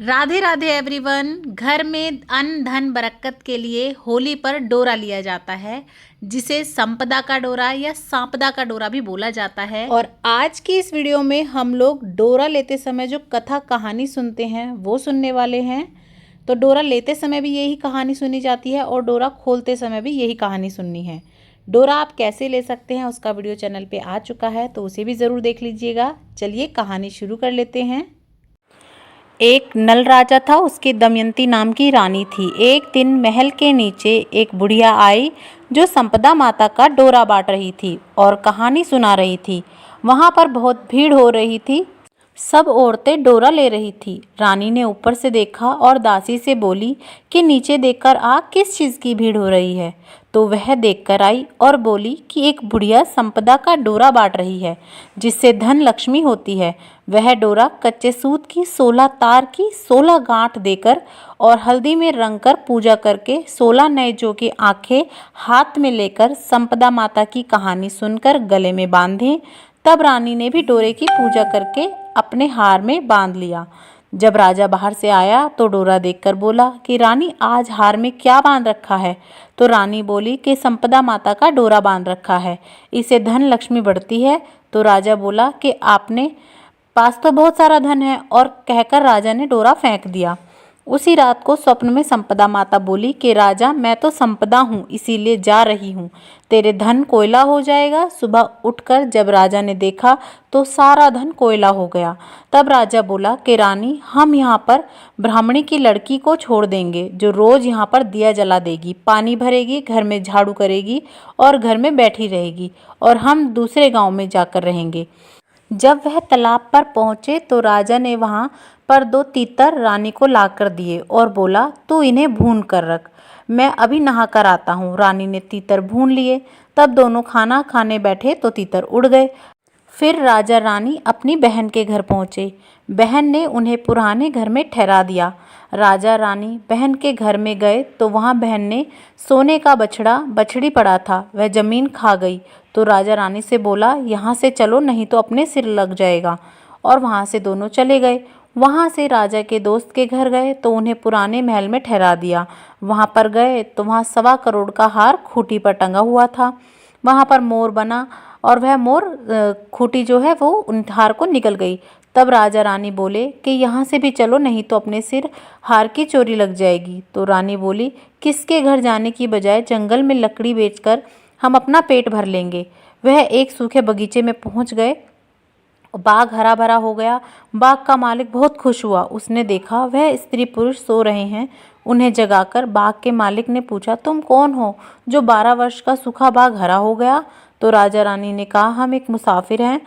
Radhe Radhe everyone. घर में अन्न धन बरकत के लिए होली पर डोरा लिया जाता है, जिसे संपदा का डोरा या सांपदा का डोरा भी बोला जाता है। और आज की इस वीडियो में हम लोग डोरा लेते समय जो कथा कहानी सुनते हैं वो सुनने वाले हैं। तो डोरा लेते समय भी यही कहानी सुनी जाती है और डोरा खोलते समय भी यही कहानी सुननी है। डोरा आप कैसे ले सकते हैं उसका वीडियो चैनल पे आ चुका है, तो उसे भी ज़रूर देख लीजिएगा। चलिए कहानी शुरू कर लेते हैं। एक नल राजा था, उसकी दमयंती नाम की रानी थी। एक दिन महल के नीचे एक बुढ़िया आई जो संपदा माता का डोरा बांट रही थी और कहानी सुना रही थी। वहाँ पर बहुत भीड़ हो रही थी, सब औरतें डोरा ले रही थी। रानी ने ऊपर से देखा और दासी से बोली कि नीचे देखकर आ, किस चीज़ की भीड़ हो रही है। तो वह देखकर आई और बोली कि एक बुढ़िया संपदा का डोरा बांट रही है, जिससे धन लक्ष्मी होती है। वह डोरा कच्चे सूत की 16 तार की 16 गांठ देकर और हल्दी में रंग कर पूजा करके 16 नए जौ की आंखें हाथ में लेकर संपदा माता की कहानी सुनकर गले में बांधे। तब रानी ने भी डोरे की पूजा करके अपने हार में बांध लिया। जब राजा बाहर से आया तो डोरा देखकर बोला कि रानी, आज हार में क्या बांध रखा है। तो रानी बोली कि संपदा माता का डोरा बांध रखा है, इससे धन लक्ष्मी बढ़ती है। तो राजा बोला कि आपने पास तो बहुत सारा धन है, और कहकर राजा ने डोरा फेंक दिया। उसी रात को स्वप्न में संपदा माता बोली कि राजा, मैं तो संपदा हूँ, इसीलिए जा रही हूँ, तेरे धन कोयला हो जाएगा। सुबह उठकर जब राजा ने देखा तो सारा धन कोयला हो गया। तब राजा बोला कि रानी, हम यहाँ पर ब्राह्मणी की लड़की को छोड़ देंगे, जो रोज यहाँ पर दिया जला देगी, पानी भरेगी, घर में झाड़ू करेगी और घर में बैठी रहेगी, और हम दूसरे गांव में जाकर रहेंगे। जब वह तालाब पर पहुंचे तो राजा ने वहां पर 2 तीतर रानी को लाकर दिए और बोला, तू इन्हें भून कर रख, मैं अभी नहा कर आता हूँ। रानी ने तीतर भून लिए। तब दोनों खाना खाने बैठे तो तीतर उड़ गए। फिर राजा रानी अपनी बहन के घर पहुंचे। बहन ने उन्हें पुराने घर में ठहरा दिया। राजा रानी बहन के घर में गए तो वहां बहन ने सोने का बछड़ा बछड़ी पड़ा था, वह जमीन खा गई। तो राजा रानी से बोला, यहाँ से चलो, नहीं तो अपने सिर लग जाएगा। और वहाँ से दोनों चले गए। वहाँ से राजा के दोस्त के घर गए तो उन्हें पुराने महल में ठहरा दिया। वहाँ पर गए तो वहाँ 1.25 करोड़ का हार खूंटी पर टंगा हुआ था। वहाँ पर मोर बना और वह मोर खूंटी जो है वो उन हार को निकल गई। तब राजा रानी बोले कि यहाँ से भी चलो, नहीं तो अपने सिर हार की चोरी लग जाएगी। तो रानी बोली, किसके घर जाने की बजाय जंगल में लकड़ी बेचकर हम अपना पेट भर लेंगे। वह एक सूखे बगीचे में पहुँच गए। बाग हरा भरा हो गया। बाग का मालिक बहुत खुश हुआ। उसने देखा वह स्त्री पुरुष सो रहे हैं। उन्हें जगाकर बाग के मालिक ने पूछा, तुम कौन हो जो 12 वर्ष का सूखा बाग हरा हो गया। तो राजा रानी ने कहा, हम एक मुसाफिर हैं,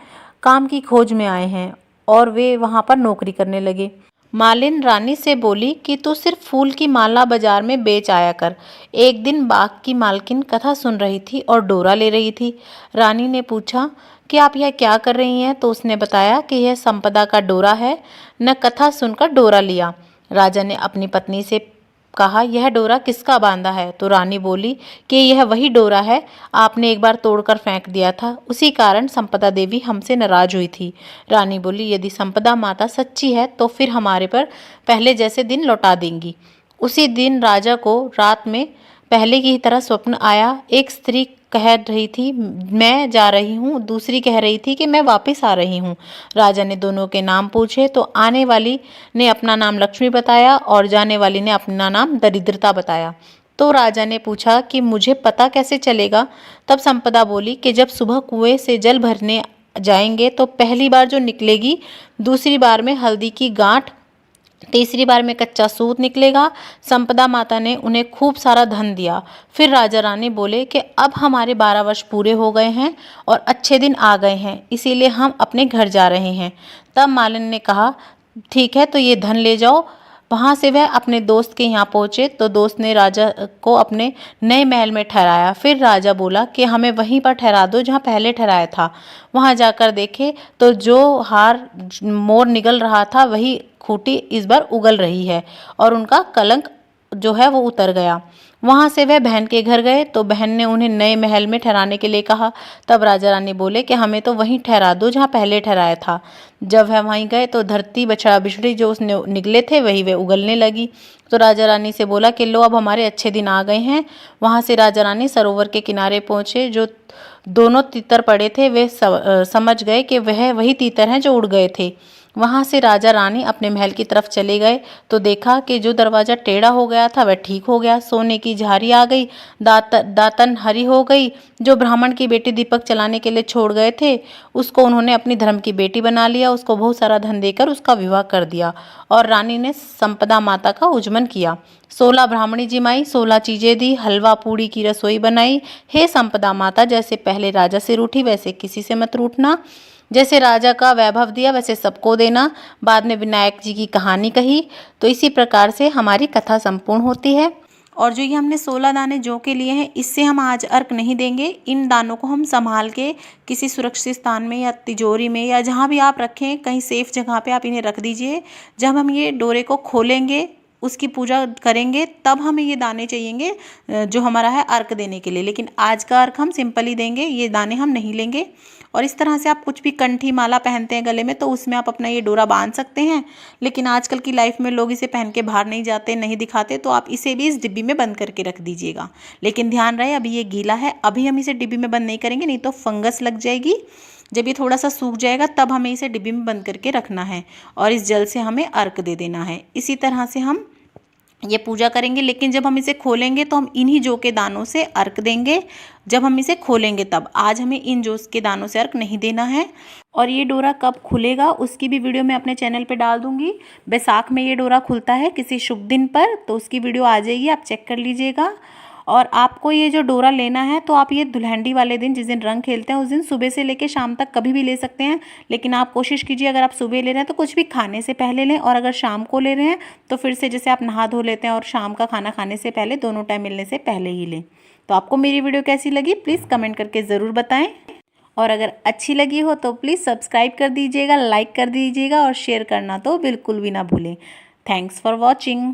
काम की खोज में आए हैं। और वे वहाँ पर नौकरी करने लगे। मालिन रानी से बोली कि तू सिर्फ फूल की माला बाजार में बेच आया कर। एक दिन बाग की मालकिन कथा सुन रही थी और डोरा ले रही थी। रानी ने पूछा कि आप यह क्या कर रही हैं। तो उसने बताया कि यह संपदा का डोरा है, न कथा सुनकर डोरा लिया। राजा ने अपनी पत्नी से कहा, यह डोरा किसका बांधा है। तो रानी बोली कि यह वही डोरा है, आपने एक बार तोड़कर फेंक दिया था, उसी कारण संपदा देवी हमसे नाराज हुई थी। रानी बोली, यदि संपदा माता सच्ची है तो फिर हमारे पर पहले जैसे दिन लौटा देंगी। उसी दिन राजा को रात में पहले की तरह स्वप्न आया। एक स्त्री कह रही थी, मैं जा रही हूँ, दूसरी कह रही थी कि मैं वापस आ रही हूँ। राजा ने दोनों के नाम पूछे तो आने वाली ने अपना नाम लक्ष्मी बताया और जाने वाली ने अपना नाम दरिद्रता बताया। तो राजा ने पूछा कि मुझे पता कैसे चलेगा। तब संपदा बोली कि जब सुबह कुएं से जल भरने जाएंगे तो पहली बार जो निकलेगी, दूसरी बार में हल्दी की गांठ, तीसरी बार में कच्चा सूत निकलेगा। संपदा माता ने उन्हें खूब सारा धन दिया। फिर राजा रानी बोले कि अब हमारे 12 वर्ष पूरे हो गए हैं और अच्छे दिन आ गए हैं, इसीलिए हम अपने घर जा रहे हैं। तब मालिन ने कहा, ठीक है, तो ये धन ले जाओ। वहाँ से वह अपने दोस्त के यहाँ पहुँचे तो दोस्त ने राजा को अपने नए महल में ठहराया। फिर राजा बोला कि हमें वहीं पर ठहरा दो जहाँ पहले ठहराया था। वहाँ जाकर देखे तो जो हार मोर निगल रहा था वही खूंटी इस बार उगल रही है और उनका कलंक जो है वो उतर गया। वहाँ से वह बहन के घर गए तो बहन ने उन्हें नए महल में ठहराने के लिए कहा। तब राजा रानी बोले कि हमें तो वहीं ठहरा दो जहाँ पहले ठहराया था। जब वह वहीं गए तो धरती बछड़ा बिछड़ी जो उसने निकले थे वही वे उगलने लगी। तो राजा रानी से बोला कि लो अब हमारे अच्छे दिन आ गए हैं। वहाँ से राजा रानी सरोवर के किनारे पहुँचे। जो दोनों तीतर पड़े थे वे समझ गए कि वह वही तीतर हैं जो उड़ गए थे। वहाँ से राजा रानी अपने महल की तरफ चले गए तो देखा कि जो दरवाज़ा टेढ़ा हो गया था वह ठीक हो गया। सोने की झारी आ गई, दातन हरी हो गई। जो ब्राह्मण की बेटी दीपक जलाने के लिए छोड़ गए थे उसको उन्होंने अपनी धर्म की बेटी बना लिया। उसको बहुत सारा धन देकर उसका विवाह कर दिया और रानी ने संपदा माता का उज्जमन किया। 16 ब्राह्मणी जिमाई 16 चीजें दी, हलवा पूड़ी की रसोई बनाई। हे संपदा माता, जैसे पहले राजा से रूठी वैसे किसी से मत रूठना। जैसे राजा का वैभव दिया वैसे सबको देना। बाद में विनायक जी की कहानी कही। तो इसी प्रकार से हमारी कथा संपूर्ण होती है। और जो ये हमने 16 दाने जौ के लिए हैं इससे हम आज अर्क नहीं देंगे। इन दानों को हम संभाल के किसी सुरक्षित स्थान में या तिजोरी में या जहाँ भी आप रखें, कहीं सेफ जगह पे आप इन्हें रख दीजिए। जब हम ये डोरे को खोलेंगे, उसकी पूजा करेंगे, तब हमें ये दाने चाहिएंगे जो हमारा है अर्क देने के लिए। लेकिन आज का अर्क हम सिंपल ही देंगे, ये दाने हम नहीं लेंगे। और इस तरह से आप कुछ भी कंठी माला पहनते हैं गले में तो उसमें आप अपना ये डोरा बांध सकते हैं। लेकिन आजकल की लाइफ में लोग इसे पहन के बाहर नहीं जाते, नहीं दिखाते, तो आप इसे भी इस डिब्बी में बंद करके रख दीजिएगा। लेकिन ध्यान रहे अभी ये गीला है, अभी हम इसे डिब्बी में बंद नहीं करेंगे, नहीं तो फंगस लग जाएगी। जब ये थोड़ा सा सूख जाएगा तब हमें इसे डिब्बी में बंद करके रखना है और इस जल से हमें अर्क दे देना है। इसी तरह से हम ये पूजा करेंगे। लेकिन जब हम इसे खोलेंगे तो हम इन्हीं जौ के दानों से अर्क देंगे। जब हम इसे खोलेंगे तब, आज हमें इन जौ के दानों से अर्क नहीं देना है। और ये डोरा कब खुलेगा उसकी भी वीडियो मैं अपने चैनल पे डाल दूंगी। बैसाख में ये डोरा खुलता है किसी शुभ दिन पर, तो उसकी वीडियो आ जाएगी, आप चेक कर लीजिएगा। और आपको ये जो डोरा लेना है तो आप ये दुल्हनडी वाले दिन, जिस दिन रंग खेलते हैं उस दिन, सुबह से लेकर शाम तक कभी भी ले सकते हैं। लेकिन आप कोशिश कीजिए अगर आप सुबह ले रहे हैं तो कुछ भी खाने से पहले लें, और अगर शाम को ले रहे हैं तो फिर से जैसे आप नहा धो लेते हैं और शाम का खाना खाने से पहले, दोनों टाइम मिलने से पहले ही लें। तो आपको मेरी वीडियो कैसी लगी प्लीज़ कमेंट करके ज़रूर बताएं। और अगर अच्छी लगी हो तो प्लीज़ सब्सक्राइब कर दीजिएगा, लाइक कर दीजिएगा और शेयर करना तो बिल्कुल भी ना भूलें। Thanks for watching.